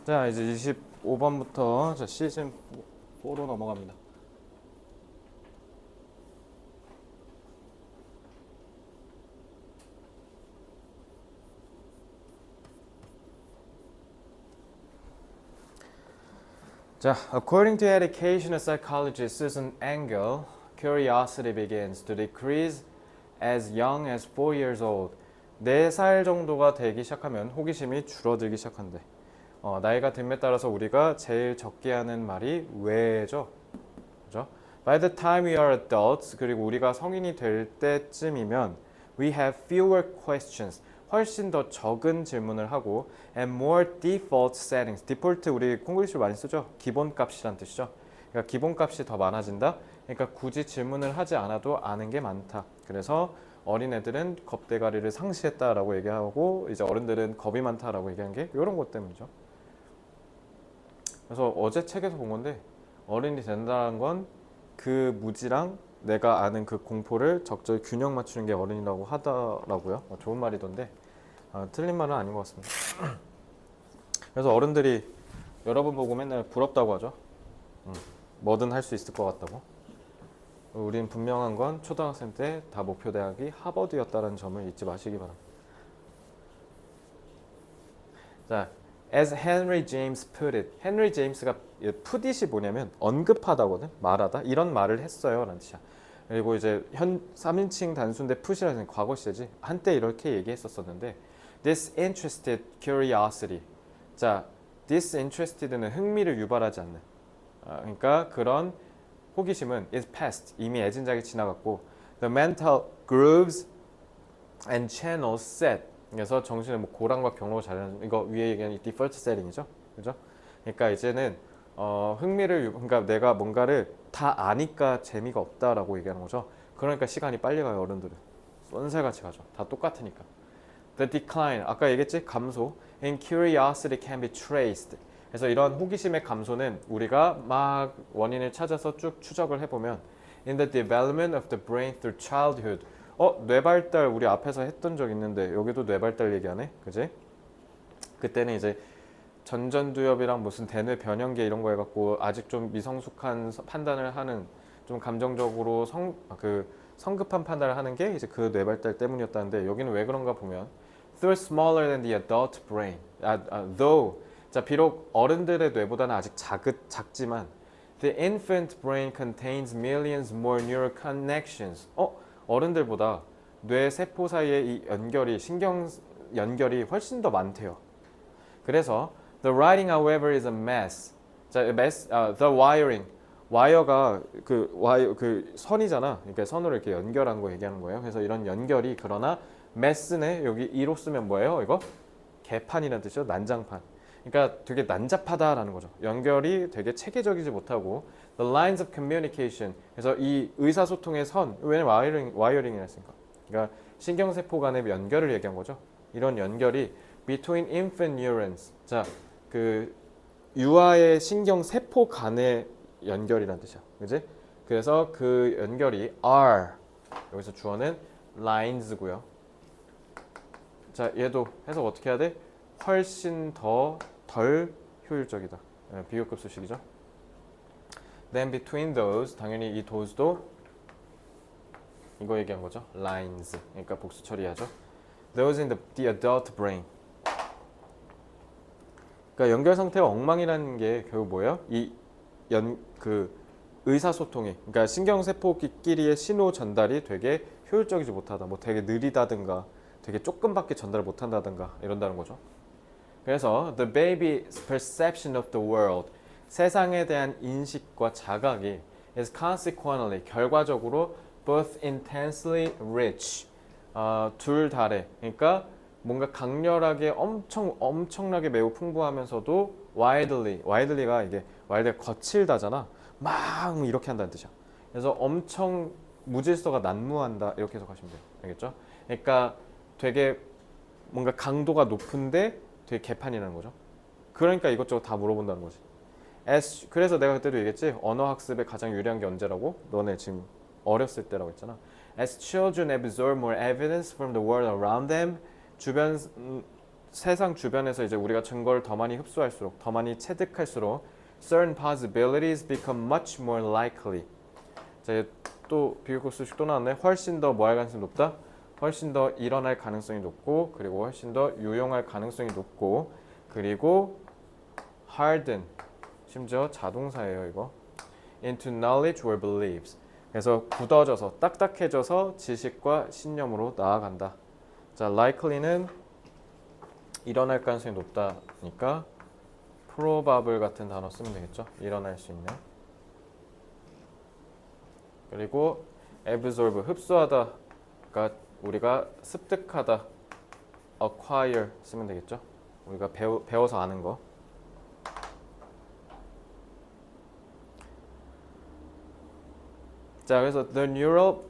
자, 이제 25번부터 시즌 4로 넘어갑니다. 자, according to educational psychologist Susan Engel, curiosity begins to decrease as young as 4 years old. 4살 정도가 되기 시작하면 호기심이 줄어들기 시작한대. 나이가 듦에 따라서 우리가 제일 적게 하는 말이 왜죠? 그죠? By the time we are adults, 그리고 우리가 성인이 될 때쯤이면 we have fewer questions. 훨씬 더 적은 질문을 하고 and more default settings. 디폴트 우리 콩글리시로 많이 쓰죠? 기본값이란 뜻이죠. 그러니까 기본값이 더 많아진다. 그러니까 굳이 질문을 하지 않아도 아는 게 많다. 그래서 어린애들은 겁대가리를 상실했다라고 얘기하고 이제 어른들은 겁이 많다라고 얘기한 게 이런 것 때문이죠. 그래서 어제 책에서 본 건데 어른이 된다는 건 그 무지랑 내가 아는 그 공포를 적절히 균형 맞추는 게 어른이라고 하더라고요. 좋은 말이던데 틀린 말은 아닌 것 같습니다. 그래서 어른들이 여러분 보고 맨날 부럽다고 하죠. 뭐든 할 수 있을 것 같다고. 우린 분명한 건 초등학생 때 다 목표 대학이 하버드였다는 점을 잊지 마시기 바랍니다. 자, as Henry James put it. 헨리 제임스가 put it이 뭐냐면 언급하다거든, 말하다, 이런 말을 했어요 라는 뜻이야. 그리고 이제 3인칭 단수인데 put이라는 과거 시제지. 한때 이렇게 얘기했었었는데 this interested curiosity. 자, disinterested는 흥미를 유발하지 않는. 그러니까 그런 호기심은 is past. 이미 애진작이 지나갔고 the mental grooves and channels set. 그래서 정신의 뭐 고랑과 경로가 자리하는, 이거 위에 얘기하는 default setting이죠. 그죠? 그러니까 이제는 그러니까 내가 뭔가를 다 아니까 재미가 없다라고 얘기하는 거죠. 그러니까 시간이 빨리 가요, 어른들은. 쏜살같이 가죠. 다 똑같으니까. The decline, 아까 얘기했지? 감소. And curiosity can be traced. 그래서 이런 호기심의 감소는 우리가 막 원인을 찾아서 쭉 추적을 해보면 in the development of the brain through childhood. 뇌발달 우리 앞에서 했던 적 있는데 여기도 뇌발달 얘기하네, 그지? 그때는 이제 전전두엽이랑 무슨 대뇌 변형계 이런 거 해갖고 아직 좀 미성숙한 판단을 하는, 좀 감정적으로 성급한 판단을 하는 게 이제 그 뇌발달 때문이었다는데 여기는 왜 그런가 보면 through smaller than the adult brain. Though, 자, 비록 어른들의 뇌보다는 아직 작지만 the infant brain contains millions more neural connections. 어른들보다 뇌 세포 사이의 이 신경 연결이 훨씬 더 많대요. 그래서 the writing, however, is a mess. 자, the wiring. 와이어가 그 선이잖아. 그러니까 선으로 이렇게 연결한 거 얘기하는 거예요. 그래서 이런 연결이, 그러나 mess네, 여기 이로 쓰면 뭐예요? 이거 개판이라는 뜻이죠. 난장판. 그러니까 되게 난잡하다라는 거죠. 연결이 되게 체계적이지 못하고 the lines of communication. 그래서 이 의사소통의 선, 왜냐면 와이어링이라 했으니까. 그러니까 신경세포 간의 연결을 얘기한 거죠. 이런 연결이 between infant neurons. 자, 그 유아의 신경세포 간의 연결이라는 뜻이야. 그지? 그래서 그 연결이 are. 여기서 주어는 lines고요. 자, 얘도 해석 어떻게 해야 돼? 훨씬 덜 효율적이다. 비교급 수식이죠. Then between those, 당연히 이 those도 이거 얘기한 거죠. lines. 그러니까 복수 처리하죠. Those in the adult brain. 그러니까 연결 상태가 엉망이라는 게 결국 뭐예요? 그 의사소통이, 그러니까 신경세포끼리의 신호 전달이 되게 효율적이지 못하다. 뭐 되게 느리다든가 되게 조금밖에 전달을 못한다든가 이런다는 거죠. 그래서 the baby's perception of the world, 세상에 대한 인식과 자각이 is consequently, 결과적으로 both intensely rich, 둘 다래. 그러니까 뭔가 강렬하게 엄청나게 매우 풍부하면서도 widely가 이게 wildly가 거칠다잖아. 막 이렇게 한다는 뜻이야. 그래서 엄청 무질서가 난무한다 이렇게 해석하시면 돼요. 알겠죠? 그러니까 되게 뭔가 강도가 높은데 되게 개판이라는 거죠. 그러니까 이것저것 다 물어본다는 거지. 그래서 내가 그때도 얘기했지. 언어 학습에 가장 유리한 게 언제라고? 너네 지금 어렸을 때라고 했잖아. As children absorb more evidence from the world around them, 주변 세상 주변에서 이제 우리가 증거를 더 많이 흡수할수록, 더 많이 체득할수록 certain possibilities become much more likely. 자, 또 비교급 수식 또 나왔네. 훨씬 더 뭐 할 가능성이 높다? 훨씬 더 일어날 가능성이 높고, 그리고 훨씬 더 유용할 가능성이 높고, 그리고 harden, 심지어 자동사예요 이거. into knowledge or beliefs. 그래서 굳어져서, 딱딱해져서 지식과 신념으로 나아간다. 자, likely는 일어날 가능성이 높다니까 probable 같은 단어 쓰면 되겠죠. 일어날 수 있는. 그리고 absorb, 흡수하다가 우리가 습득하다, acquire 쓰면 되겠죠. 우리가 배워서 아는 거. 자, 그래서 the neural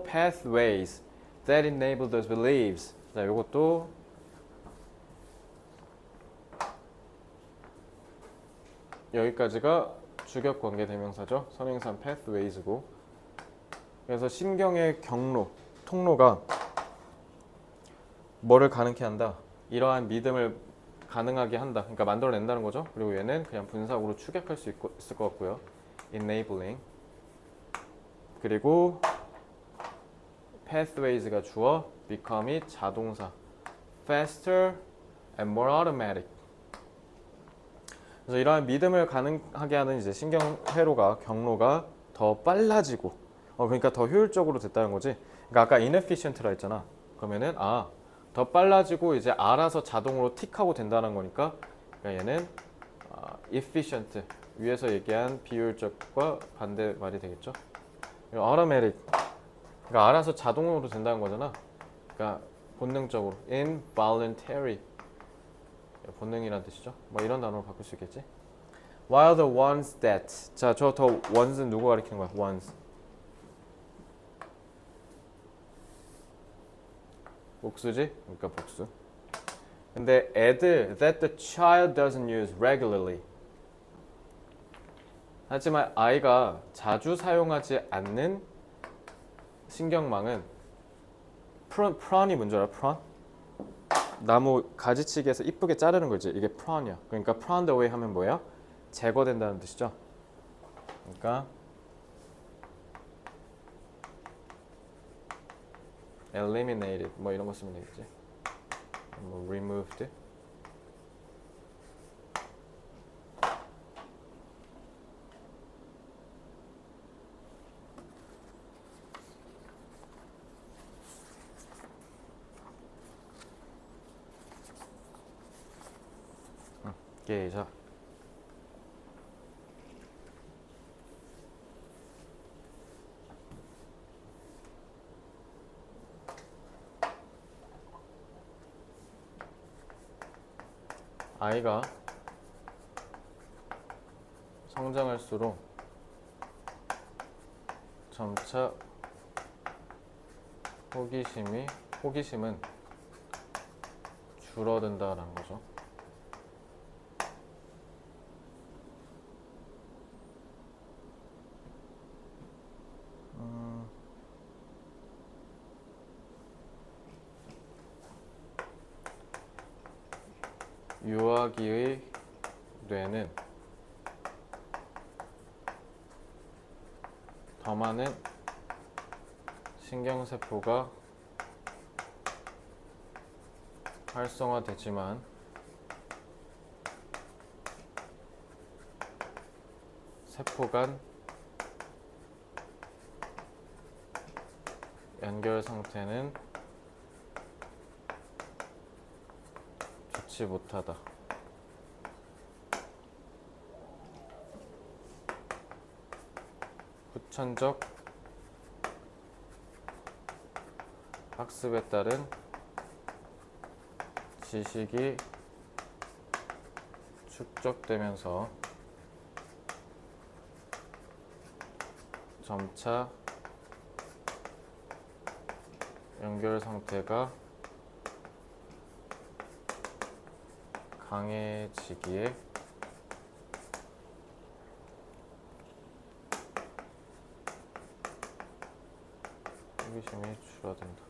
pathways that enable those beliefs. 자, 요것도 여기까지가 주격 관계 대명사죠. 선행사 pathways고. 그래서 신경의 경로, 통로가 뭐를 가능케 한다? 이러한 믿음을 가능하게 한다. 그러니까 만들어낸다는 거죠. 그리고 얘는 그냥 분사구로 축약할 수 있을 것 같고요. enabling. 그리고 pathways가 주어, become이 자동사, faster and more automatic. 그래서 이러한 믿음을 가능하게 하는 이제 신경 회로가, 경로가 더 빨라지고, 그러니까 더 효율적으로 됐다는 거지. 그러니까 아까 inefficient라 했잖아. 그러면은 더 빨라지고 이제 알아서 자동으로 틱하고 된다는 거니까, 그러니까 얘는 efficient, 위에서 얘기한 비효율적과 반대 말이 되겠죠. automatic, 그러니까 알아서 자동으로 된다는 거잖아. 그러니까 본능적으로, involuntary, 본능이란 뜻이죠. 뭐 이런 단어로 바꿀 수 있겠지. While the ones that, 자, 저 더 ones는 누구 가리키는 거야? ones. 복수지? 그러니까 복수. 근데 add that the child doesn't use regularly. 하지만 아이가 자주 사용하지 않는 신경망은 프론이 뭔지 알아? 프론? 나무 가지치기에서 이쁘게 자르는 거지. 이게 프론이야. 그러니까 pruned away 하면 뭐야? 제거된다는 뜻이죠. 그러니까 eliminated 뭐 이런 거 쓰면 되겠지. 뭐 removed. 자, 아이가 성장할수록 점차 호기심은 줄어든다라는 거죠. 유아기의 뇌는 더 많은 신경세포가 활성화되지만 세포 간 연결 상태는 좋지 못하다. 후천적 학습에 따른 지식이 축적되면서 점차 연결 상태가 강해지기에 호기심이 줄어든다.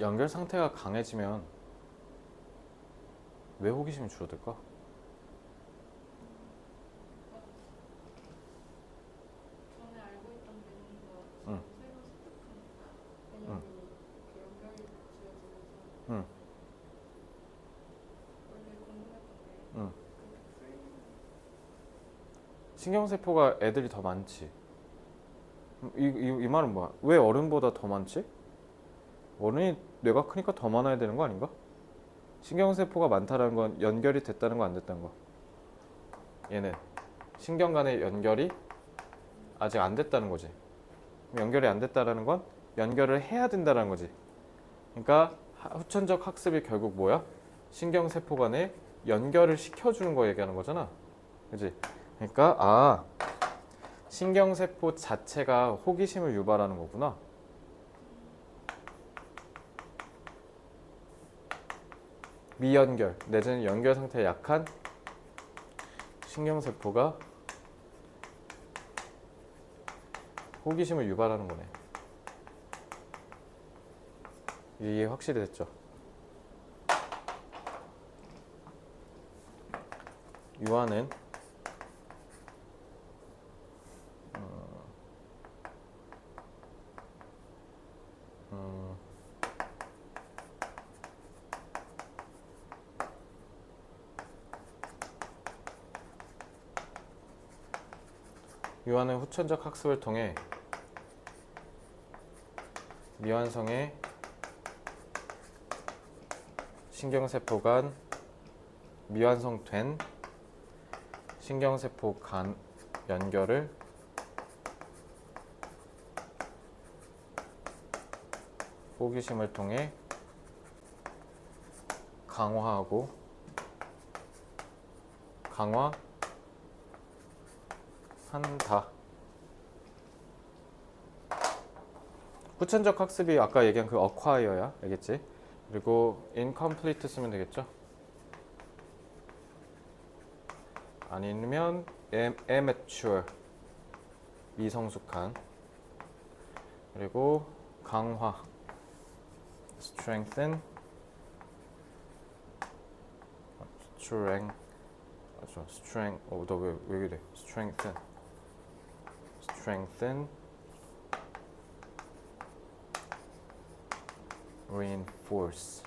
연결 상태가 강해지면 왜 호기심이 줄어들까? 전에 알고 있던 개념과 응. 새로 습득한 응. 개념이 이렇게 연결이 지어지면서 응. 원래 궁금했던 게 응. 그렇게 풀리는 신경세포가 애들이 더 많지. 이 말은 뭐야? 왜 어른보다 더 많지? 어른이 뇌가 크니까 더 많아야 되는 거 아닌가? 신경세포가 많다는 건 연결이 됐다는 거 안 됐다는 거? 얘는 신경 간의 연결이 아직 안 됐다는 거지. 연결이 안 됐다는 건 연결을 해야 된다는 거지. 그러니까 후천적 학습이 결국 뭐야? 신경세포 간의 연결을 시켜주는 거 얘기하는 거잖아. 그지? 그러니까 신경세포 자체가 호기심을 유발하는 거구나. 미연결, 내지는 연결 상태에 약한 신경세포가 호기심을 유발하는 거네. 이해 확실히 됐죠? 유아는 유아는 후천적 학습을 통해 미완성의 신경세포 간 미완성된 신경세포 간 연결을 호기심을 통해 강화한다. 후천적 학습이 아까 얘기한 그 acquire야, 알겠지? 그리고 incomplete 쓰면 되겠죠? 아니면 immature, 미성숙한. 그리고 강화, strengthen, 너 왜 이래? strengthen, reinforce.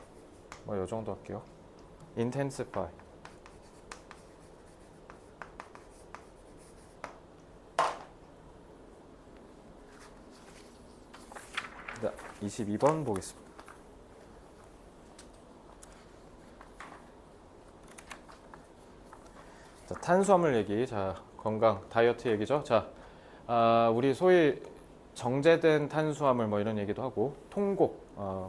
뭐 이 정도 할게요. intensify. 자, 22번 보겠습니다. 자, 탄수화물 얘기, 자, 건강, 다이어트 얘기죠. 자, 우리 소위 정제된 탄수화물 뭐 이런 얘기도 하고 통곡,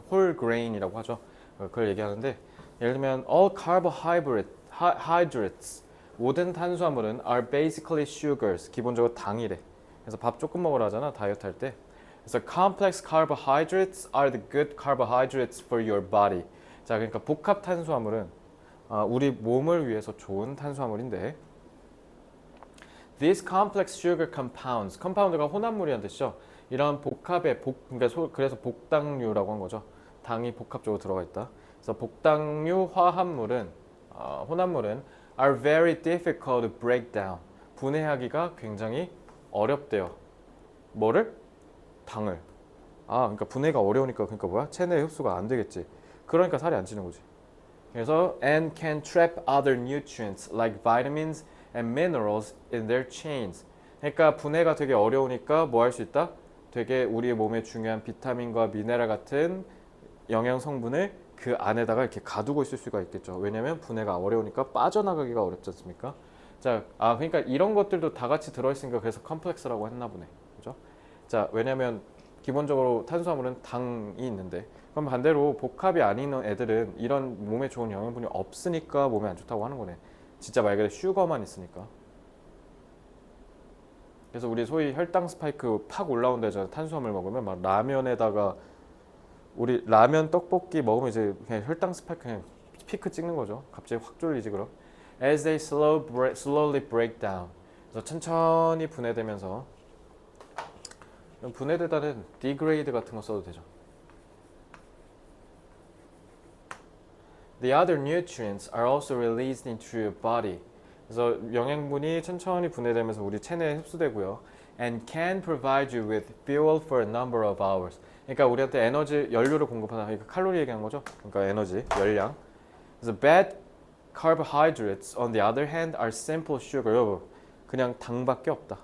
whole grain이라고 하죠. 그걸 얘기하는데 예를 들면 all carbohydrates, 모든 탄수화물은 are basically sugars, 기본적으로 당이래. 그래서 밥 조금 먹으라 하잖아, 다이어트 할 때. 그래서 complex carbohydrates are the good carbohydrates for your body. 자, 그러니까 복합 탄수화물은 우리 몸을 위해서 좋은 탄수화물인데 these complex sugar compounds, compound가 혼합물이라는 뜻이죠. 이런 복합의 그러니까 그래서 복당류라고 한 거죠. 당이 복합적으로 들어가 있다. 그래서 복당류 화합물은 혼합물은 are very difficult to break down. 분해하기가 굉장히 어렵대요. 뭐를? 당을. 그러니까 분해가 어려우니까 그러니까 뭐야? 체내 흡수가 안 되겠지. 그러니까 살이 안 찌는 거지. 그래서 and can trap other nutrients like vitamins and minerals in their chains. 그러니까 분해가 되게 어려우니까 뭐 할 수 있다? 되게 우리 몸에 중요한 비타민과 미네랄 같은 영양 성분을 그 안에다가 이렇게 가두고 있을 수가 있겠죠. 왜냐면 분해가 어려우니까 빠져나가기가 어렵지 않습니까? 자, 그러니까 이런 것들도 다 같이 들어있으니까 그래서 컴플렉스라고 했나 보네. 그죠? 자, 왜냐면 기본적으로 탄수화물은 당이 있는데 그럼 반대로 복합이 아닌 애들은 이런 몸에 좋은 영양분이 없으니까 몸에 안 좋다고 하는 거네. 진짜 말 그대로 슈거만 있으니까. 그래서 우리 소위 혈당 스파이크 팍 올라온다잖아. 탄수화물 먹으면 막 라면에다가 우리 라면 떡볶이 먹으면 이제 그냥 혈당 스파이크 그냥 피크 찍는 거죠. 갑자기 확 졸리지 그럼. As they slowly break down. 그래서 천천히 분해되면서 분해되다는 degrade 같은 거 써도 되죠. The other nutrients are also released into your body. 그래서 영양분이 천천히 분해되면서 우리 체내에 흡수되고요. And can provide you with fuel for a number of hours. 그러니까 우리한테 에너지, 연료를 공급하는, 그러니까 칼로리 얘기한 거죠. 그러니까 에너지, 열량. 그래서 bad carbohydrates on the other hand are simple sugar. 여러분, 그냥 당밖에 없다.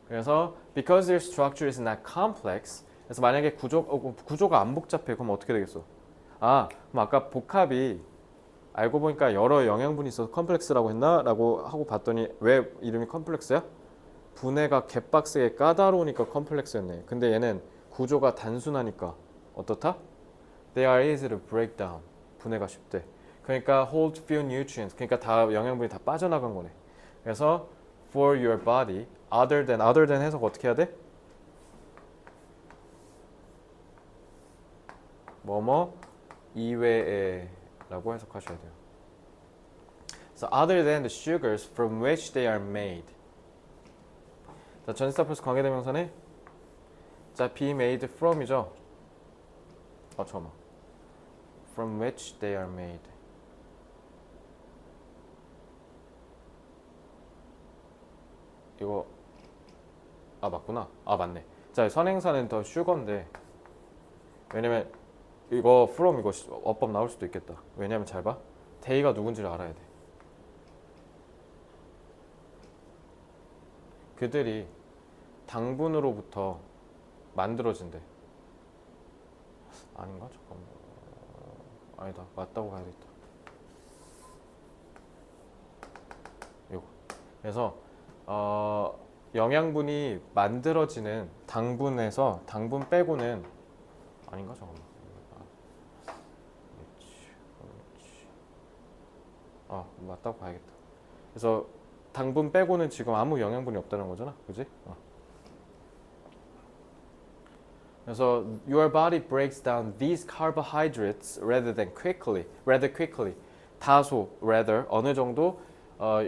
그래서 because their structure is not complex. 그래서 만약에 구조가 안 복잡해, 그럼 어떻게 되겠어? 그럼 아까 복합이 알고 보니까 여러 영양분이 있어서 컴플렉스라고 했나? 라고 하고 봤더니 왜 이름이 컴플렉스야? 분해가 개빡세게 까다로우니까 컴플렉스였네. 근데 얘는 구조가 단순하니까 어떻다? They are easy to break down. 분해가 쉽대. 그러니까 hold few nutrients. 그러니까 다 영양분이 다 빠져나간 거네. 그래서 for your body, other than 해석 어떻게 해야 돼? 뭐뭐 이외에 라고 해석하셔야 돼요. So other than the sugars from which they are made. 자, 전치사 플러스 관계대명사네. 자, be made from이죠. 잠깐만. From which they are made. 이거 맞구나. 맞네. 자, 선행사는 더 sugar인데 왜냐면 이거 from 이거 어법 나올 수도 있겠다. 왜냐면 잘 봐. they가 누군지를 알아야 돼. 그들이 당분으로부터 만들어진대. 아닌가? 잠깐만. 아니다. 맞다고 가야겠다. 이거. 그래서 영양분이 만들어지는 당분에서 당분 빼고는 아닌가? 잠깐만. 맞다고 봐야겠다. 그래서 당분 빼고는 지금 아무 영양분이 없다는 거잖아, 그지? 그래서 your body breaks down these carbohydrates rather quickly. 다소 rather 어느 정도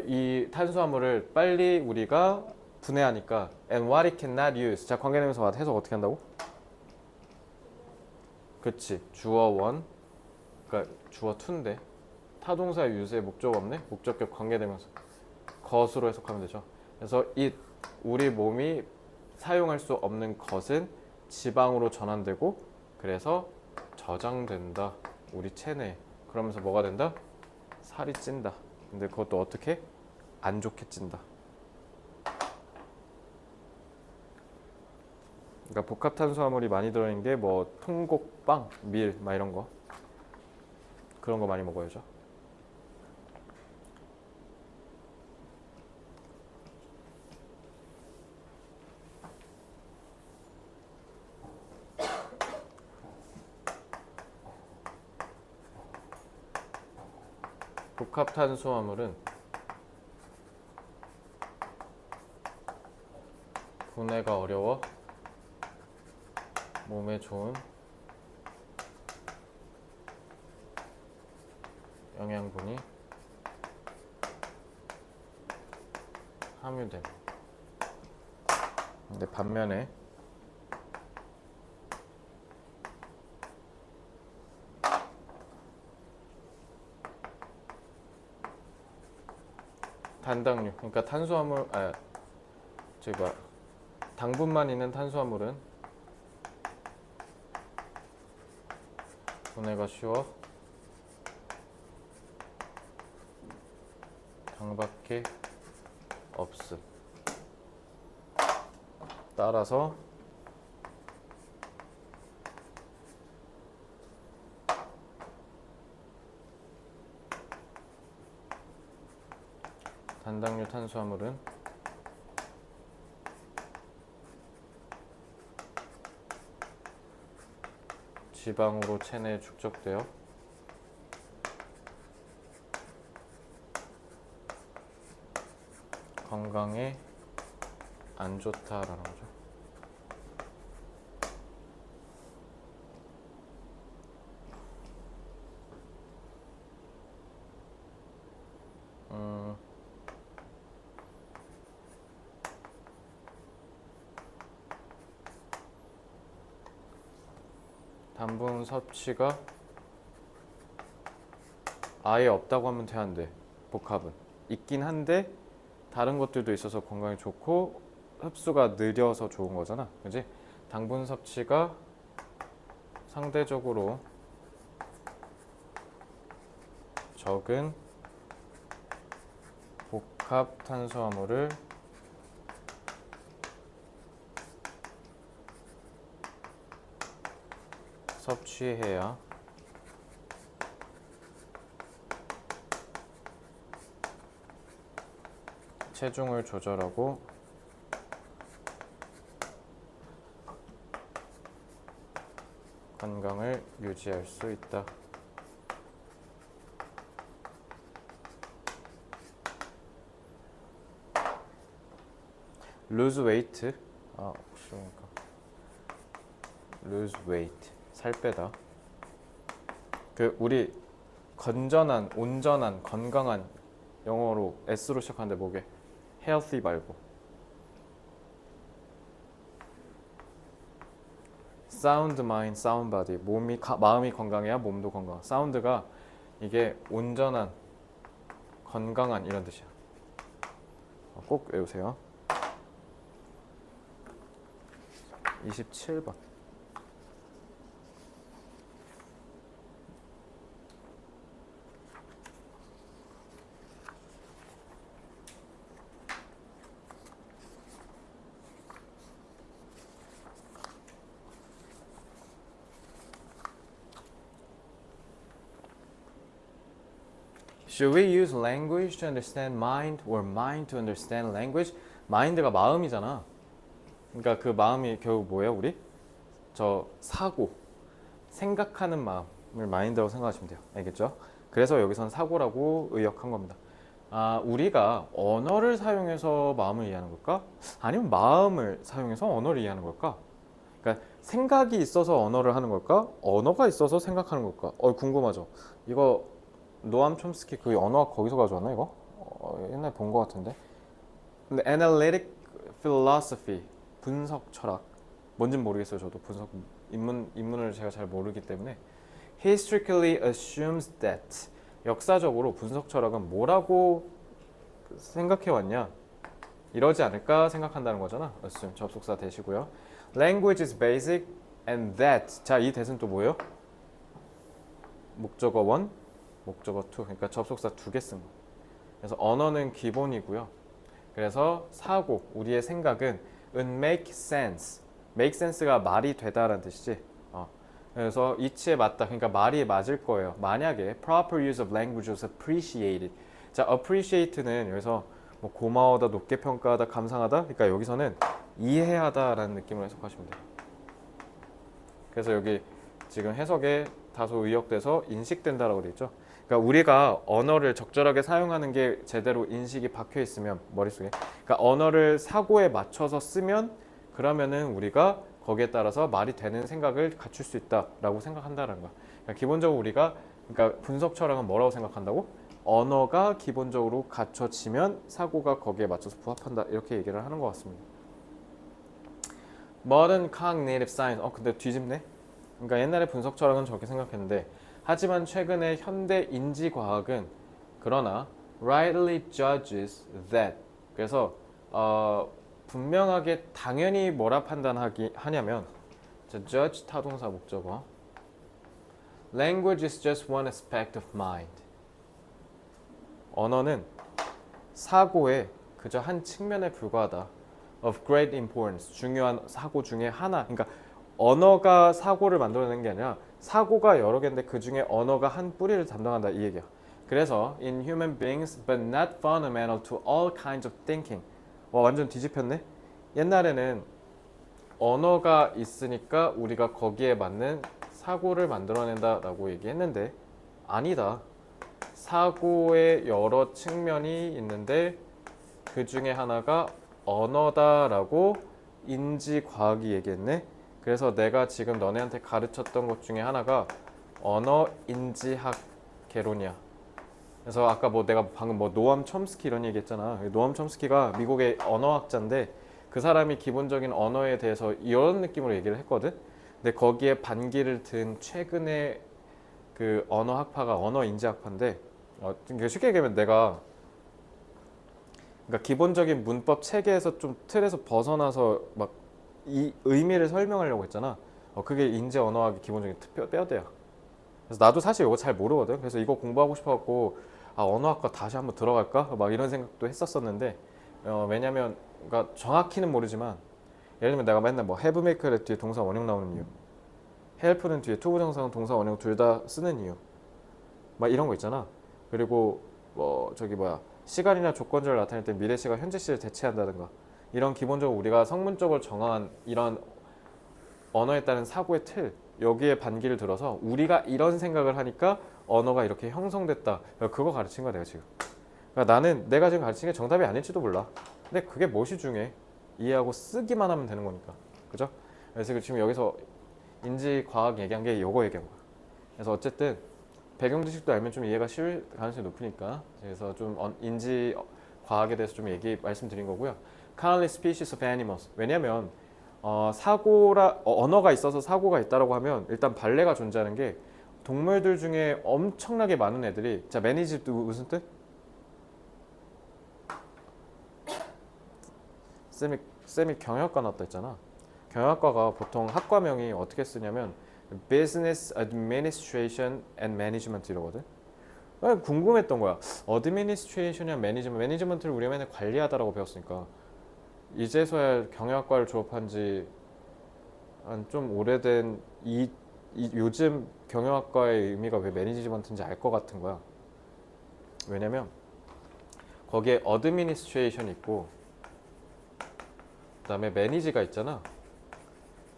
이 탄수화물을 빨리 우리가 분해하니까 and what it cannot use. 자, 관계대명사 해석 어떻게 한다고? 그치, 주어 원, 그러니까 주어 투인데 타동사 유세 목적 없네. 목적격 관계대명사 것으로 해석하면 되죠. 그래서 우리 몸이 사용할 수 없는 것은 지방으로 전환되고 그래서 저장된다. 우리 체내에. 그러면서 뭐가 된다? 살이 찐다. 근데 그것도 어떻게? 안 좋게 찐다. 그러니까 복합 탄수화물이 많이 들어있는 게 뭐 통곡빵, 밀, 막 이런 거. 그런 거 많이 먹어야죠. 복합 탄수화물은 분해가 어려워 몸에 좋은 영양분이 함유됨. 근데 반면에 단당류, 그러니까 탄수화물, 당분만 있는 탄수화물은 분해가 쉬워 당밖에 없음. 따라서 단당류 탄수화물은 지방으로 체내에 축적되어 건강에 안 좋다라는 거죠. 단분 섭취가 아예 없다고 하면 돼, 안 돼? 복합은 있긴 한데 다른 것들도 있어서 건강에 좋고 흡수가 느려서 좋은 거잖아, 그지? 당분 섭취가 상대적으로 적은 복합 탄수화물을 섭취해야 체중을 조절하고 건강을 유지할 수 있다. lose weight. 혹시 모르니까 lose weight. 살 빼다. 그 우리 건전한, 온전한, 건강한 영어로 S로 시작하는데 뭐게? healthy 말고. sound mind, sound body. 마음이 건강해야 몸도 건강. sound가 이게 온전한, 건강한 이런 뜻이야. 꼭 외우세요. 27번. Should we use language to understand mind or mind to understand language? mind가 마음이잖아. 그러니까 그 마음이 결국 뭐예요, 우리? 저 사고, 생각하는 마음을 mind라고 생각하시면 돼요. 알겠죠? 그래서 여기선 사고라고 의역한 겁니다. 우리가 언어를 사용해서 마음을 이해하는 걸까? 아니면 마음을 사용해서 언어를 이해하는 걸까? 그러니까 생각이 있어서 언어를 하는 걸까? 언어가 있어서 생각하는 걸까? 궁금하죠? 이거 노암 촘스키 그 언어학 거기서 가져왔나 이거? 옛날에 본 것 같은데. 근데 analytic philosophy 분석 철학 뭔진 모르겠어요. 저도 분석 인문을 제가 잘 모르기 때문에 historically assumes that 역사적으로 분석 철학은 뭐라고 생각해 왔냐? 이러지 않을까 생각한다는 거잖아. assume 접속사 대시고요. language is basic and that 자, 이 that은 또 뭐예요? 목적어 1, 목적어 2. 그러니까 접속사 2개 쓴 거. 그래서 언어는 기본이고요. 그래서 사고, 우리의 생각은 make sense. make sense가 말이 되다라는 뜻이지. 그래서 이치에 맞다. 그러니까 말이 맞을 거예요. 만약에 proper use of language was appreciated. 자, appreciate는 여기서 뭐 고마워하다, 높게 평가하다, 감상하다. 그러니까 여기서는 이해하다라는 느낌으로 해석하시면 돼요. 그래서 여기 지금 해석에 다소 의역돼서 인식된다라고 되어 있죠. 그러니까 우리가 언어를 적절하게 사용하는 게 제대로 인식이 박혀 있으면 머릿속에, 그러니까 언어를 사고에 맞춰서 쓰면 그러면은 우리가 거기에 따라서 말이 되는 생각을 갖출 수 있다라고 생각한다는 거야. 그러니까 기본적으로 우리가 그러니까 분석 철학은 뭐라고 생각한다고? 언어가 기본적으로 갖춰지면 사고가 거기에 맞춰서 부합한다 이렇게 얘기를 하는 것 같습니다. Modern cognitive science. 근데 뒤집네. 그러니까 옛날에 분석 철학은 저렇게 생각했는데 하지만 최근에 현대 인지 과학은 그러나 rightly judges that 그래서 분명하게 당연히 뭐라 하냐면 judge 타동사 목적어 language is just one aspect of mind 언어는 사고의 그저 한 측면에 불과하다 of great importance 중요한 사고 중에 하나 그러니까 언어가 사고를 만들어내는 게 아니라 사고가 여러 개인데 그 중에 언어가 한 뿌리를 담당한다 이 얘기야. 그래서 in human beings but not fundamental to all kinds of thinking. 완전 뒤집혔네. 옛날에는 언어가 있으니까 우리가 거기에 맞는 사고를 만들어낸다라고 얘기했는데 아니다. 사고의 여러 측면이 있는데 그 중에 하나가 언어다라고 인지과학이 얘기했네. 그래서 내가 지금 너네한테 가르쳤던 것 중에 하나가 언어인지학 개론이야. 그래서 아까 내가 방금 노암 촘스키 이런 얘기했잖아. 노암 촘스키가 미국의 언어학자인데 그 사람이 기본적인 언어에 대해서 이런 느낌으로 얘기를 했거든. 근데 거기에 반기를 든 최근에 그 언어학파가 언어인지학파인데 그러니까 쉽게 얘기하면 내가 그러니까 기본적인 문법 체계에서 좀 틀에서 벗어나서 막 이 의미를 설명하려고 했잖아. 그게 인지 언어학의 기본적인 뼈대야. 그래서 나도 사실 이거 잘 모르거든. 그래서 이거 공부하고 싶어갖고 언어학과 다시 한번 들어갈까? 막 이런 생각도 했었었는데 왜냐면 그러니까 정확히는 모르지만 예를 들면 내가 맨날 뭐 have make를 뒤에 동사 원형 나오는 이유, help는 뒤에 투부정사랑 동사 원형 둘 다 쓰는 이유, 막 이런 거 있잖아. 그리고 뭐 저기 뭐야 시간이나 조건절을 나타낼 때 미래 시가 현재 시를 대체한다든가 이런 기본적으로 우리가 성문적으로 정한 이런 언어에 따른 사고의 틀 여기에 반기를 들어서 우리가 이런 생각을 하니까 언어가 이렇게 형성됐다. 그거 가르친 거야 내가 지금. 그러니까 나는 내가 지금 가르친 게 정답이 아닐지도 몰라. 근데 그게 무엇이 중요해? 이해하고 쓰기만 하면 되는 거니까. 그죠? 그래서 지금 여기서 인지과학 얘기한 게 요거 얘기한 거야. 그래서 어쨌든 배경 지식도 알면 좀 이해가 쉬울 가능성이 높으니까 그래서 좀 인지과학에 대해서 좀 말씀드린 거고요. Countless species of animals. 왜냐면 언어가 있어서 사고가 있다라고 하면 일단 발레가 존재하는 게 동물들 중에 엄청나게 많은 애들이 자 매니지도 무슨 뜻? 쌤이 경영학과 나왔다 했잖아. 경영학과가 보통 학과명이 어떻게 쓰냐면 Business Administration and Management 이러거든. 궁금했던 거야. Administration이랑 Management를 우리가 맨날 관리하다라고 배웠으니까 이제서야 경영학과를 졸업한 지 한 좀 오래된 요즘 경영학과의 의미가 왜 매니지먼트인지 알 것 같은 거야. 왜냐면 거기에 어드미니스트레이션이 있고 그다음에 매니지가 있잖아.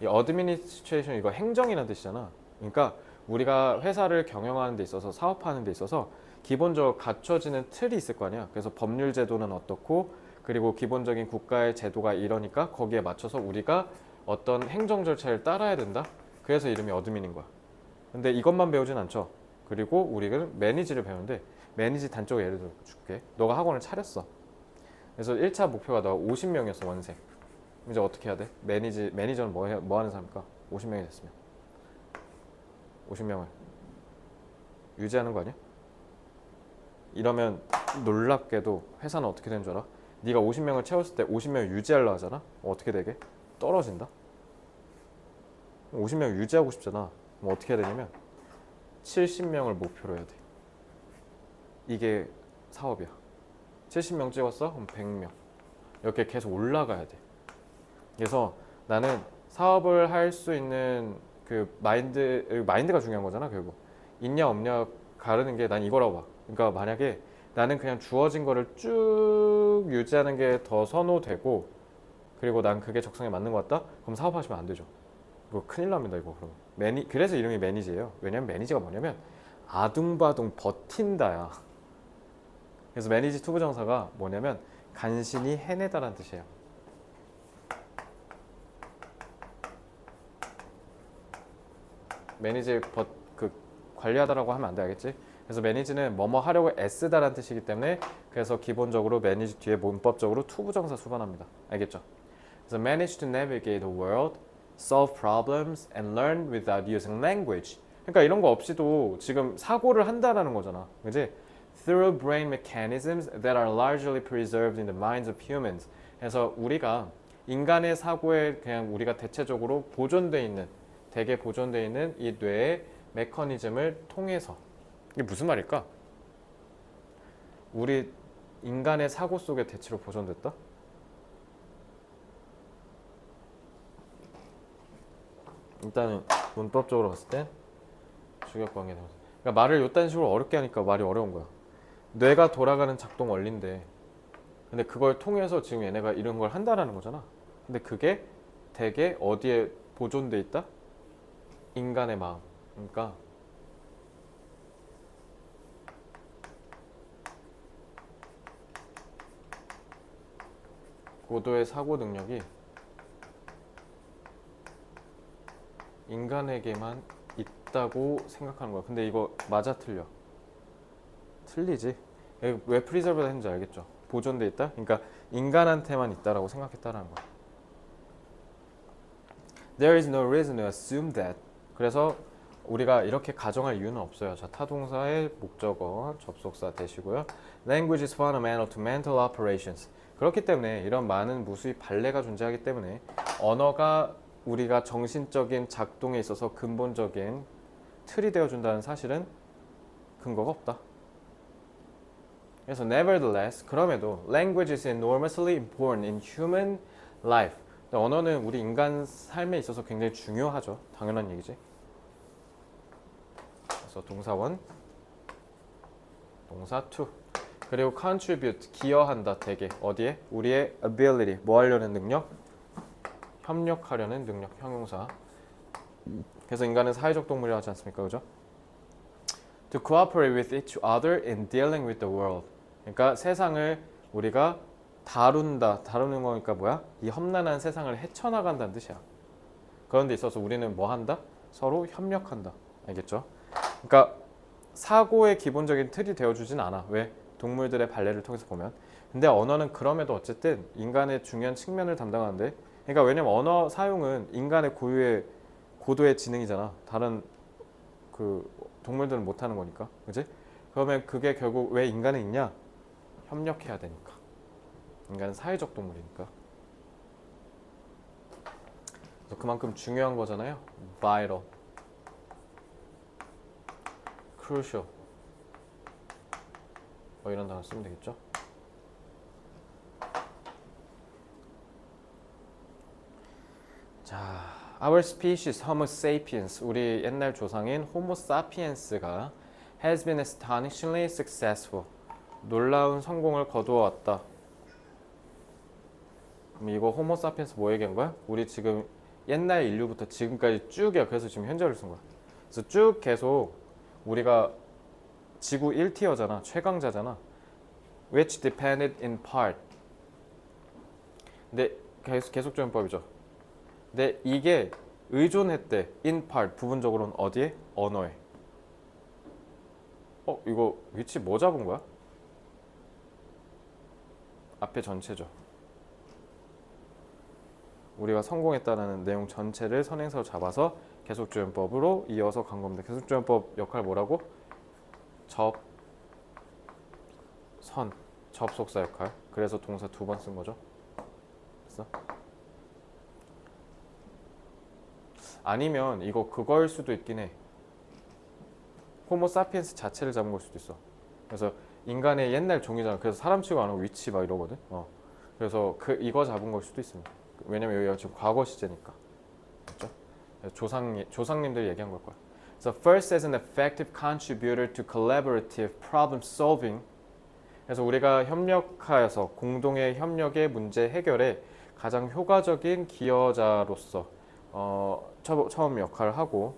이 어드미니스트레이션 이거 행정이라는 뜻이잖아. 그러니까 우리가 회사를 경영하는 데 있어서 사업하는 데 있어서 기본적으로 갖춰지는 틀이 있을 거 아니야. 그래서 법률 제도는 어떻고 그리고 기본적인 국가의 제도가 이러니까 거기에 맞춰서 우리가 어떤 행정 절차를 따라야 된다. 그래서 이름이 어드민인 거야. 근데 이것만 배우진 않죠. 그리고 우리는 매니지를 배우는데 매니지 단적으로 예를 들어 줄게. 너가 학원을 차렸어. 그래서 1차 목표가 너가 50명이었어 원생. 이제 어떻게 해야 돼? 매니저는 뭐 하는 사람일까? 50명이 됐으면 50명을 유지하는 거 아니야? 이러면 놀랍게도 회사는 어떻게 되는 줄 알아? 네가 50명을 채웠을 때 50명을 유지하려 하잖아? 어떻게 되게? 떨어진다? 50명을 유지하고 싶잖아. 그럼 어떻게 해야 되냐면 70명을 목표로 해야 돼. 이게 사업이야. 70명 찍었어? 그럼 100명. 이렇게 계속 올라가야 돼. 그래서 나는 사업을 할 수 있는 그 마인드가 중요한 거잖아 결국. 있냐 없냐 가르는 게 난 이거라고 봐. 그러니까 만약에 나는 그냥 주어진 거를 쭉 유지하는 게 더 선호되고 그리고 난 그게 적성에 맞는 것 같다? 그럼 사업하시면 안 되죠. 이거 큰일 납니다 이거. 그럼 그래서 이름이 매니지예요. 왜냐면 매니지가 뭐냐면 아둥바둥 버틴다야. 그래서 매니지 투부정사가 뭐냐면 간신히 해내다라는 뜻이에요. 매니지 관리하다라고 하면 안 돼, 알겠지? 그래서 매니지는 뭐뭐 하려고 애쓰다라는 뜻이기 때문에 그래서 기본적으로 매니지 뒤에 문법적으로 투부정사 수반합니다. 알겠죠? 그래서 manage to navigate the world, solve problems, and learn without using language. 그러니까 이런 거 없이도 지금 사고를 한다라는 거잖아, 그지? Through brain mechanisms that are largely preserved in the minds of humans. 그래서 우리가 인간의 사고에 그냥 우리가 대체적으로 대개 보존되어 있는 이 뇌의 메커니즘을 통해서 이게 무슨 말일까? 우리 인간의 사고 속에 대체로 보존됐다? 일단은 문법적으로 봤을 땐 주격관계 대명사. 그러니까 말을 요딴 식으로 어렵게 하니까 말이 어려운 거야. 뇌가 돌아가는 작동 원리인데 근데 그걸 통해서 지금 얘네가 이런 걸 한다라는 거잖아. 근데 그게 대개 어디에 보존돼 있다? 인간의 마음. 그러니까 고도의 사고 능력이 인간에게만 있다고 생각하는 거야. 근데 이거 맞아 틀려? 틀리지. 왜 프리저브다 했는지 알겠죠? 보존돼 있다? 그러니까 인간한테만 있다라고 생각했다라는 거야. There is no reason to assume that. 그래서 우리가 이렇게 가정할 이유는 없어요. 자, 타동사의 목적어, 접속사 되시고요. Language is fundamental to mental operations. 그렇기 때문에 이런 많은 무수히 판례가 존재하기 때문에 언어가 우리가 정신적인 작동에 있어서 근본적인 틀이 되어준다는 사실은 근거가 없다. 그래서 nevertheless, 그럼에도 language is enormously important in human life. 언어는 우리 인간 삶에 있어서 굉장히 중요하죠. 당연한 얘기지. 그래서 동사 1, 동사 2. 그리고 contribute, 기여한다 되게. 어디에? 우리의 ability, 뭐 하려는 능력? 협력하려는 능력, 형용사. 그래서 인간은 사회적 동물이라고 하지 않습니까? 그죠? To cooperate with each other in dealing with the world. 그러니까 세상을 우리가 다루는 거니까 뭐야? 이 험난한 세상을 헤쳐나간다는 뜻이야. 그런 데 있어서 우리는 뭐 한다? 서로 협력한다. 알겠죠? 그러니까 사고의 기본적인 틀이 되어주진 않아. 왜? 동물들의 발레를 통해서 보면. 근데 언어는 그럼에도 어쨌든 인간의 중요한 측면을 담당하는데, 그러니까 왜냐면 언어 사용은 인간의 고도의 지능이잖아. 다른 그 동물들은 못하는 거니까, 그지? 그러면 그게 결국 왜 인간은 있냐? 협력해야 되니까. 인간은 사회적 동물이니까. 그래서 그만큼 중요한 거잖아요. vital, crucial. 뭐 이런 단어 쓰면 되겠죠. 자, our species Homo sapiens, 우리 옛날 조상인 Homo sapiens가 has been astonishingly successful, 놀라운 성공을 거두어왔다. 그럼 이거 Homo sapiens 뭐 얘기한 거야? 우리 지금 옛날 인류부터 지금까지 쭉이야. 그래서 지금 현재를 쓴 거야. 그래서 쭉 계속 우리가 지구 1티어잖아. 최강자잖아. Which depended in part. 근데 계속적용법이죠. 근데 이게 의존했대. in part. 부분적으로는 어디에? 언어에. 이거 위치 뭐 잡은 거야? 앞에 전체죠. 우리가 성공했다는 내용 전체를 선행사로 잡아서 계속조연법으로 이어서 간 겁니다. 계속조연법 역할 뭐라고? 접속사 역할. 그래서 동사 2번 쓴 거죠. 됐어? 아니면 이거 그거일 수도 있긴 해. 호모 사피엔스 자체를 잡은 걸 수도 있어. 그래서 인간의 옛날 종이잖아. 그래서 사람 치고 안 하고 위치 막 이러거든. 그래서 이거 잡은 걸 수도 있습니다. 왜냐면 여기가 지금 과거 시제니까. 그렇죠? 조상님들이 얘기한 걸 거야. So first as an effective contributor to collaborative problem solving. 그래서 우리가 협력하여서 공동의 협력의 문제 해결에 가장 효과적인 기여자로서 처음 역할을 하고,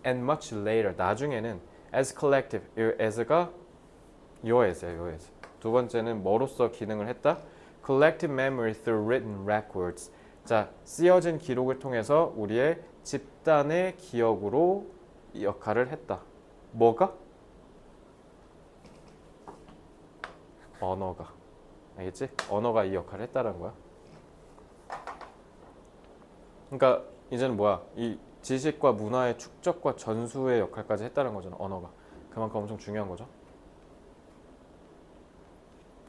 and much later, 나중에는 as collective, as가 your as야. 두 번째는 뭐로서 기능을 했다? collective memory through written records. 자, 쓰여진 기록을 통해서 우리의 집단의 기억으로 이 역할을 했다. 뭐가? 언어가. 알겠지? 언어가 이 역할을 했다는 거야. 그러니까 이제는 뭐야? 이 지식과 문화의 축적과 전수의 역할까지 했다는 거잖아. 언어가. 그만큼 엄청 중요한 거죠.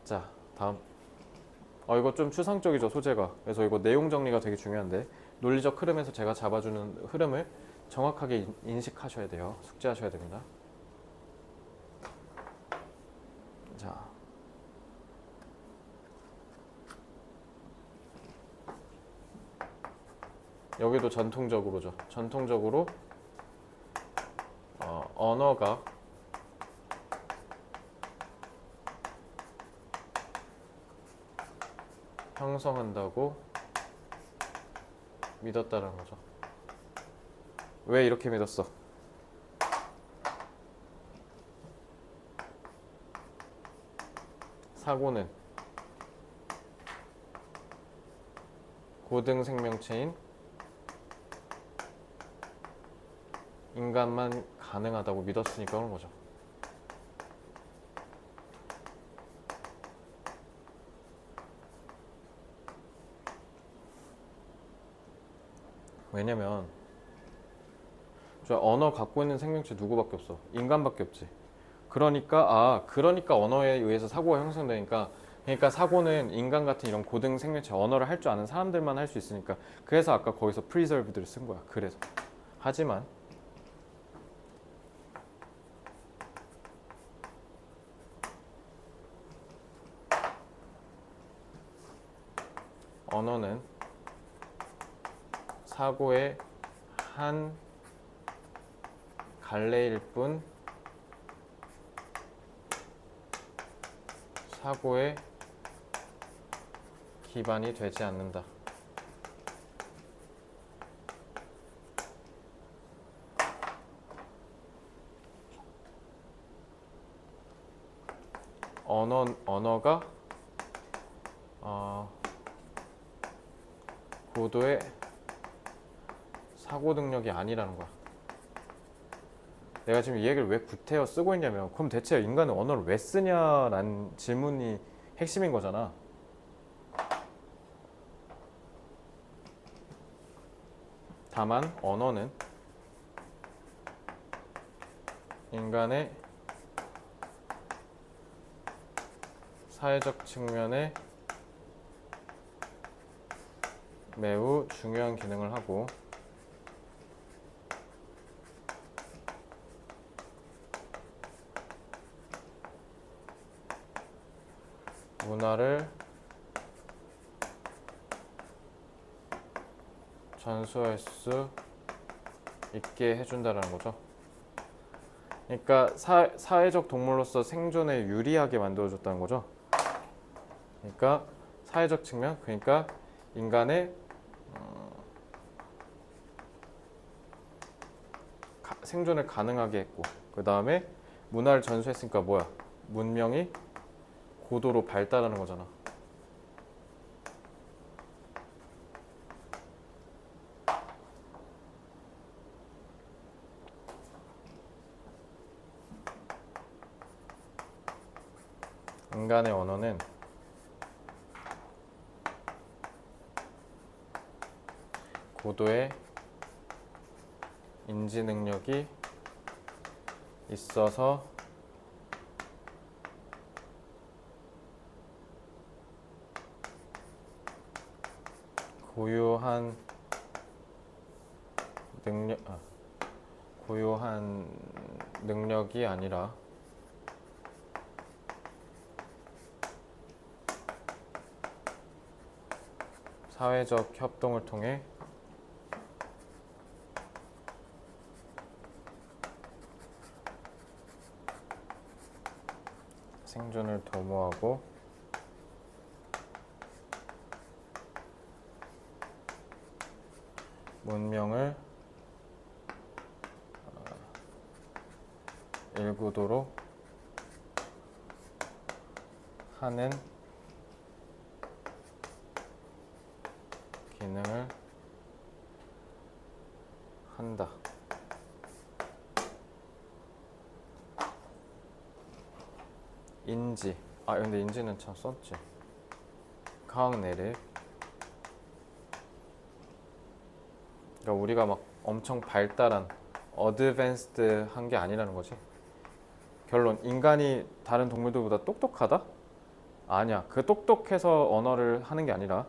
자, 다음. 이거 좀 추상적이죠, 소재가. 그래서 이거 내용 정리가 되게 중요한데, 논리적 흐름에서 제가 잡아주는 흐름을 정확하게 인식하셔야 돼요. 숙지하셔야 됩니다. 자, 여기도 전통적으로죠. 전통적으로 언어가 형성한다고 믿었다는 거죠. 왜 이렇게 믿었어? 사고는 고등 생명체인 인간만 가능하다고 믿었으니까 그런 거죠. 왜냐면 저 언어 갖고 있는 생명체 누구밖에 없어? 인간밖에 없지. 그러니까 언어에 의해서 사고가 형성되니까 그러니까 사고는 인간 같은 이런 고등 생명체 언어를 할 줄 아는 사람들만 할 수 있으니까 그래서 아까 거기서 preserved를 쓴 거야. 그래서 하지만 언어는 사고의 한 갈래일 뿐 사고의 기반이 되지 않는다. 언어가 고도의 사고 능력이 아니라는 거야. 내가 지금 이 얘기를 왜 구태여 쓰고 있냐면 그럼 대체 인간은 언어를 왜 쓰냐라는 질문이 핵심인 거잖아. 다만 언어는 인간의 사회적 측면에 매우 중요한 기능을 하고 문화를 전수할 수 있게 해준다는 거죠. 그러니까 사회적 동물로서 생존에 유리하게 만들어줬다는 거죠. 그러니까 사회적 측면, 그러니까 인간의 생존을 가능하게 했고 그 다음에 문화를 전수했으니까 뭐야? 문명이 고도로 발달하는 거잖아. 인간의 언어는 고도의 인지 능력이 있어서 고유한 능력이 아니라 사회적 협동을 통해 생존을 도모하고 문명을 일구도록 하는 기능을 한다. 인지. 근데 인지는 참 썼지. cognitive. 그러니까 우리가 막 엄청 발달한 advanced 한 게 아니라는 거지. 결론, 인간이 다른 동물들보다 똑똑하다? 아니야. 그 똑똑해서 언어를 하는 게 아니라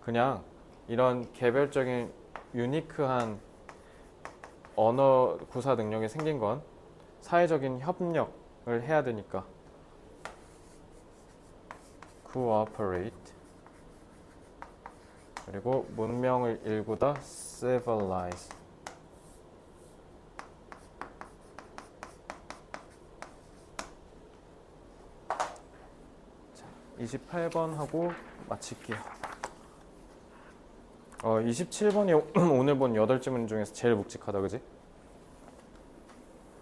그냥 이런 개별적인 유니크한 언어 구사 능력이 생긴 건 사회적인 협력을 해야 되니까. cooperate. 그리고 문명을 일구다 civilize. 자, 28번 하고 마칠게요. 27번이 오늘 본 8지문 중에서 제일 묵직하다, 그지?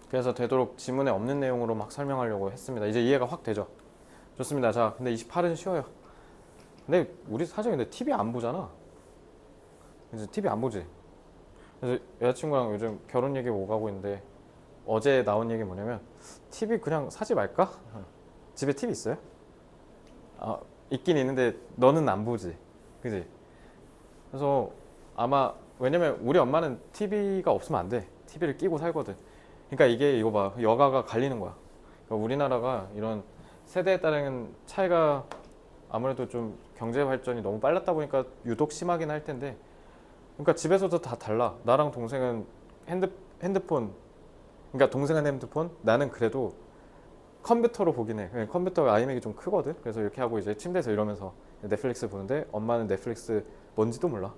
그래서 되도록 지문에 없는 내용으로 막 설명하려고 했습니다. 이제 이해가 확 되죠? 좋습니다. 자, 근데 28은 쉬워요. 근데 우리 사실 근데 TV 안 보잖아. 이제 TV 안 보지. 그래서 여자친구랑 요즘 결혼 얘기 오가고 있는데 어제 나온 얘기 뭐냐면 TV 그냥 사지 말까? 집에 TV 있어요? 있긴 있는데 너는 안 보지, 그지? 그래서 아마 왜냐면 우리 엄마는 TV가 없으면 안 돼. TV를 끼고 살거든. 그러니까 이게 이거 봐, 여가가 갈리는 거야. 그러니까 우리나라가 이런 세대에 따른 차이가 아무래도 좀 경제 발전이 너무 빨랐다 보니까 유독 심하긴 할 텐데, 그러니까 집에서도 다 달라. 나랑 동생은 핸드폰, 그러니까 동생은 핸드폰, 나는 그래도 컴퓨터로 보긴 해. 그냥 컴퓨터가 아이맥이 좀 크거든. 그래서 이렇게 하고 이제 침대에서 이러면서 넷플릭스 보는데 엄마는 넷플릭스 뭔지도 몰라.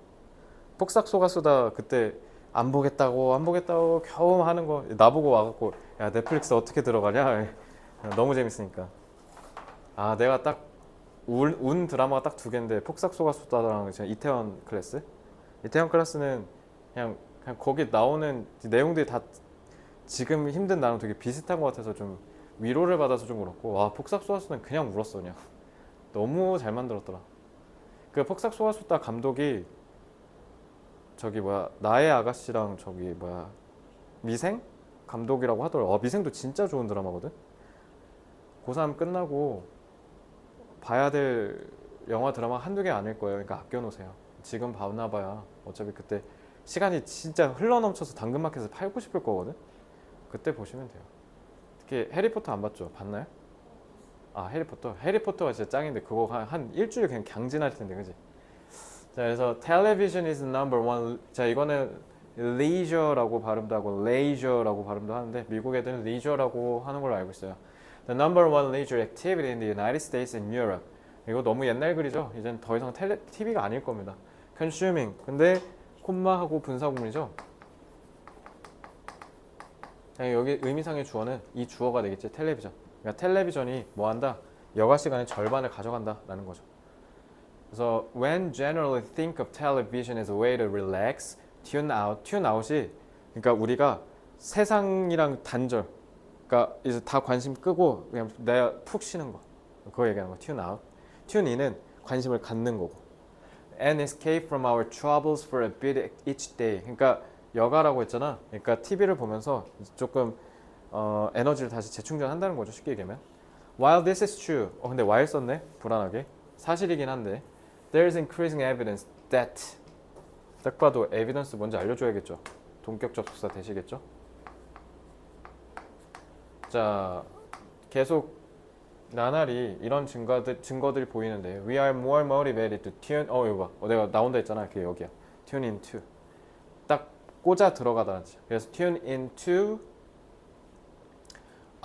폭삭 속았수다 그때 안 보겠다고 겨우 하는 거 나보고 와갖고 야 넷플릭스 어떻게 들어가냐. 너무 재밌으니까. 아 내가 딱 운 드라마가 딱 두 개인데 폭삭 속았수다랑 이태원 클래스. 이태원 클래스는 그냥 거기 나오는 내용들이 다 지금 힘든 나랑 되게 비슷한 것 같아서 좀 위로를 받아서 좀 그렇고, 와 폭삭 속았수다는 그냥 울었어. 그냥 너무 잘 만들었더라. 그 폭삭 속았수다 감독이 저기 뭐야 나의 아가씨랑 저기 뭐야 미생 감독이라고 하더라고. 미생도 진짜 좋은 드라마거든. 고3 끝나고 봐야 될 영화 드라마 한두 개 아닐 거예요. 그러니까 아껴놓으세요. 지금 봐야 어차피 그때 시간이 진짜 흘러넘쳐서 당근마켓에서 팔고 싶을 거거든. 그때 보시면 돼요. 특히 해리포터 안 봤죠? 봤나요? 아 해리포터가 진짜 짱인데 그거 한 일주일 그냥 강진할 텐데, 그지? 자, 그래서 television is number one. 자, 이거는 leisure라고 발음도 하고 leisure라고 발음도 하는데 미국 애들은 leisure라고 하는 걸로 알고 있어요. The number one leisure activity in the United States and Europe. 이거 너무 옛날 글이죠. 이젠 더 이상 TV가 아닐 겁니다. consuming. 근데 콤마하고 분사구문이죠. 여기 의미상의 주어는 이 주어가 되겠지. 텔레비전. 그러니까 텔레비전이 뭐 한다? 여가 시간의 절반을 가져간다라는 거죠. 그래서 when generally think of television as a way to relax, tune out. tune out이 그러니까 우리가 세상이랑 단절. 그러니까 이제 다 관심 끄고 그냥 내가 푹 쉬는 거. 그거 얘기하는 거. tune out. tune in은 관심을 갖는 거고. and escape from our troubles for a bit each day. 그러니까 여가라고 했잖아. 그러니까 TV를 보면서 조금 에너지를 다시 재충전한다는 거죠. 쉽게 얘기하면. While this is true. 근데 while 썼네. 불안하게. 사실이긴 한데. There is increasing evidence that. 딱 봐도 evidence 뭔지 알려줘야겠죠. 동격 접속사 되시겠죠. 자, 계속 나날이 이런 증거들이 보이는데 We are more motivated to tune. 이거 봐. 내가 나온다 했잖아. 그게 여기야. Tune into. 딱 꽂아 들어가다는 뜻이야. 그래서 tune into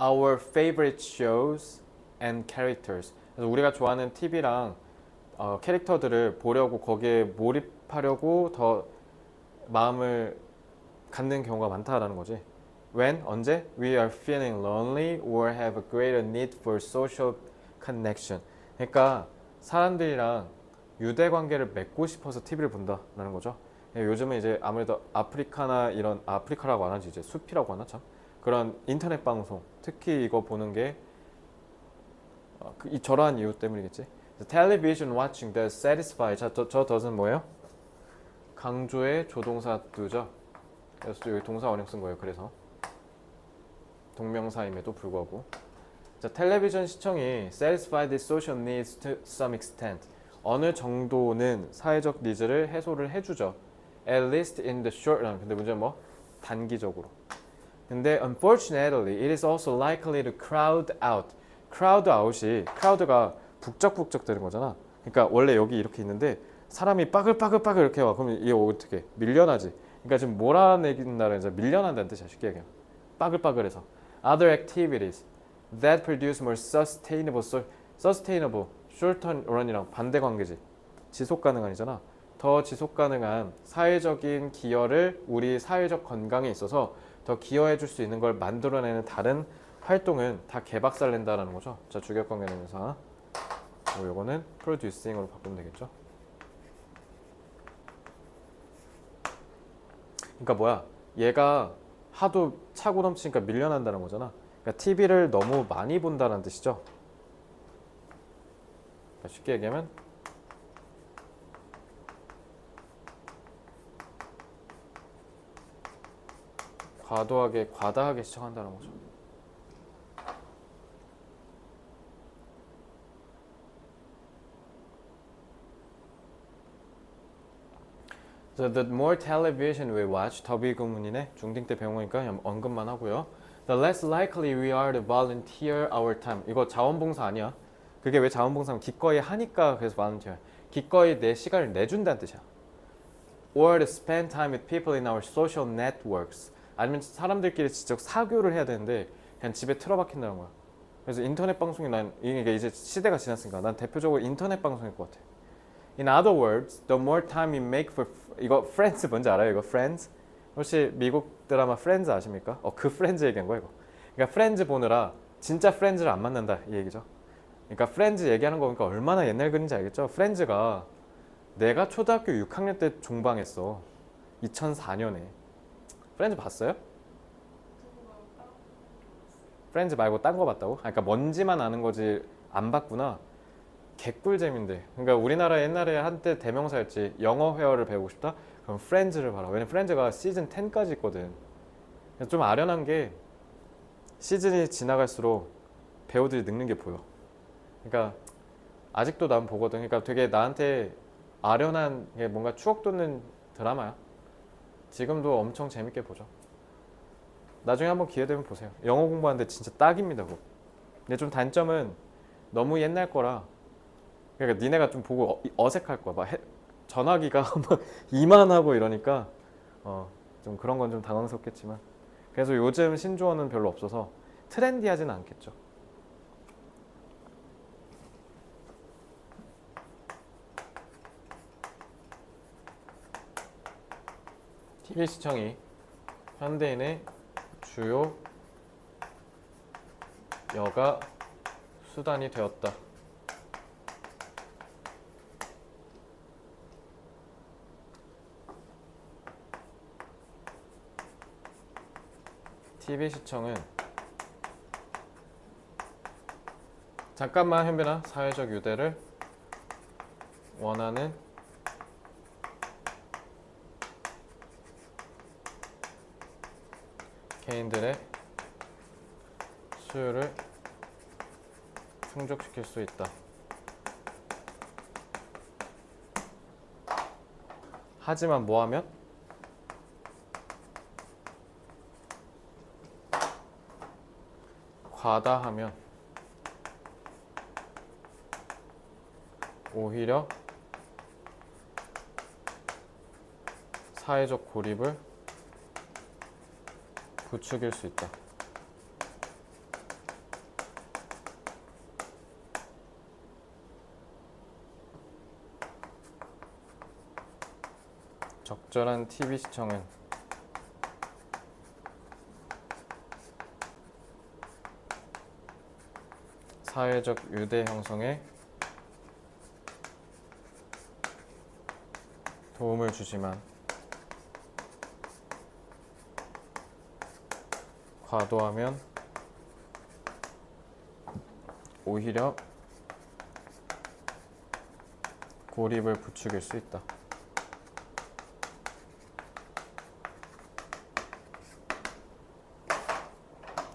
our favorite shows and characters. 그래서 우리가 좋아하는 TV랑 캐릭터들을 보려고 거기에 몰입하려고 더 마음을 갖는 경우가 많다라는 거지. When? 언제? We are feeling lonely or have a greater need for social connection. 그러니까 사람들이랑 유대 관계를 맺고 싶어서 TV를 본다라는 거죠. 요즘은 이제 아무래도 아프리카나 이런 아프리카라고 안 하지 이제 숲이라고 하나 참 그런 인터넷 방송 특히 이거 보는 게 저러한 이유 때문이겠지. Television watching does satisfy. 저 doesn't 뭐예요? 강조의 조동사 do죠. 그래서 여기 동사 원형 쓴 거예요. 그래서 동명사임에도 불구하고 자, 텔레비전 시청이 satisfy the social needs to some extent. 어느 정도는 사회적 니즈를 해소를 해주죠. At least in the short run. 근데 문제는 뭐? 단기적으로. 근데 unfortunately, it is also likely to crowd out. crowd out이 crowd가 북적북적 되는 거잖아. 그러니까 원래 여기 이렇게 있는데 사람이 빠글빠글 이렇게 와. 그러면 이게 어떻게 밀려나지? 그러니까 지금 몰아내긴다는 이제 밀려난다는 뜻이야. 쉽게 얘기하면 빠글빠글해서. Other activities that produce more sustainable, short run이랑 반대 관계지. 지속 가능한이잖아. 더 지속 가능한 사회적인 기여를 우리 사회적 건강에 있어서 더 기여해 줄 수 있는 걸 만들어내는 다른 활동은 다 개박살 낸다라는 거죠. 자, 주격관계 대명사. 요거는 producing으로 바꾸면 되겠죠. 그러니까 뭐야? 얘가 하도 차고 넘치니까 밀려난다는 거잖아. 그러니까 TV를 너무 많이 본다는 뜻이죠. 그러니까 쉽게 얘기하면 과다하게 시청한다는 거죠. So the more television we watch, 더 비구문이네. 중딩 때 배운 거니까 언급만 하고요. The less likely we are to volunteer our time. 이거 자원봉사 아니야. 그게 왜 자원봉사면 기꺼이 하니까 그래서 volunteer. 기꺼이 내 시간을 내준다는 뜻이야. Or to spend time with people in our social networks. 아니면 사람들끼리 직접 사교를 해야 되는데 그냥 집에 틀어박힌다는 거야. 그래서 인터넷 방송이 난 이게 이제 시대가 지났으니까 난 대표적으로 인터넷 방송일 것 같아. In other words, the more time you make for 이거 Friends 뭔지 알아요? 이거 Friends? 혹시 미국 드라마 Friends 아십니까? 그 Friends 얘기한 거야 이거. 그러니까 Friends 보느라 진짜 Friends를 안 만난다 이 얘기죠. 그러니까 Friends 얘기하는 거 보니까 얼마나 옛날 글인지 알겠죠? Friends가 내가 초등학교 6학년 때 종방했어. 2004년에. Friends 봤어요? 프렌즈 말고 딴 거 봤다고? 그러니까 뭔지만 아는 거지 안 봤구나. 개꿀잼인데. 그러니까 우리나라 옛날에 한때 대명사였지. 영어 회화를 배우고 싶다? 그럼 프렌즈를 봐라. 왜냐면 프렌즈가 시즌 10까지 있거든. 좀 아련한 게 시즌이 지나갈수록 배우들이 늙는 게 보여. 그러니까 아직도 난 보거든. 그러니까 되게 나한테 아련한 게 뭔가 추억 돋는 드라마야. 지금도 엄청 재밌게 보죠. 나중에 한번 기회 되면 보세요. 영어 공부하는데 진짜 딱입니다. 그거. 근데 좀 단점은 너무 옛날 거라 그러니까 니네가 좀 보고 어색할 거야. 막 전화기가 막 이만하고 이러니까 좀 그런 건 좀 당황스럽겠지만 그래서 요즘 신조어는 별로 없어서 트렌디하진 않겠죠. TV 시청이 현대인의 주요 여가 수단이 되었다. TV 시청은 잠깐만 현빈아 사회적 유대를 원하는 개인들의 수요를 충족시킬 수 있다. 하지만 뭐하면? 과다하면 오히려 사회적 고립을 부추길 수 있다. 적절한 TV 시청은 사회적 유대 형성에 도움을 주지만 과도하면 오히려 고립을 부추길 수 있다.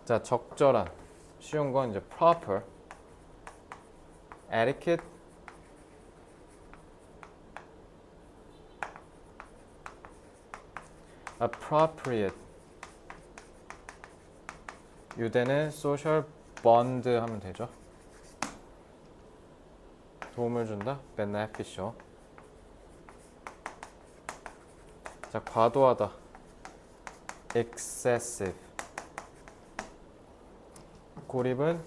자, 적절한 쉬운 건 이제 proper, etiquette, appropriate. 유대는 social bond 하면 되죠. 도움을 준다, beneficial. 자, 과도하다, excessive. 고립은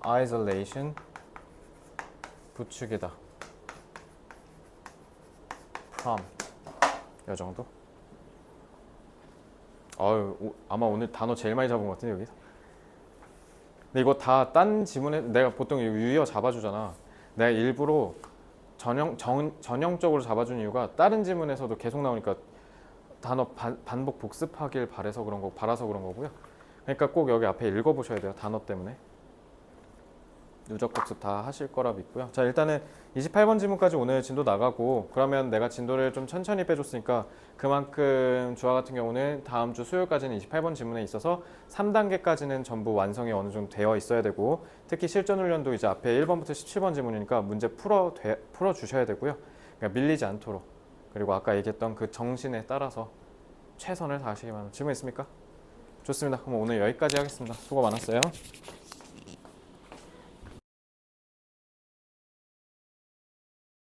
isolation, 부추기다, prompt. 이 정도? 아마 오늘 단어 제일 많이 잡은 것 같은데 여기서. 근데 이거 다 딴 지문에 내가 보통 유의어 잡아주잖아. 내가 일부러 전형적으로 잡아준 이유가 다른 지문에서도 계속 나오니까 단어 반복 복습하길 바라서 그런 거고요. 그러니까 꼭 여기 앞에 읽어보셔야 돼요. 단어 때문에. 누적 복습 다 하실 거라 믿고요. 자, 일단은 28번 지문까지 오늘 진도 나가고, 그러면 내가 진도를 좀 천천히 빼줬으니까 그만큼 주와 같은 경우는 다음 주 수요일까지는 28번 지문에 있어서 3단계까지는 전부 완성이 어느 정도 되어 있어야 되고, 특히 실전 훈련도 이제 앞에 1번부터 17번 지문이니까 문제 풀어 주셔야 되고요. 그러니까 밀리지 않도록. 그리고 아까 얘기했던 그 정신에 따라서 최선을 다하시기 바랍니다. 질문 있습니까? 좋습니다. 그럼 오늘 여기까지 하겠습니다. 수고 많았어요.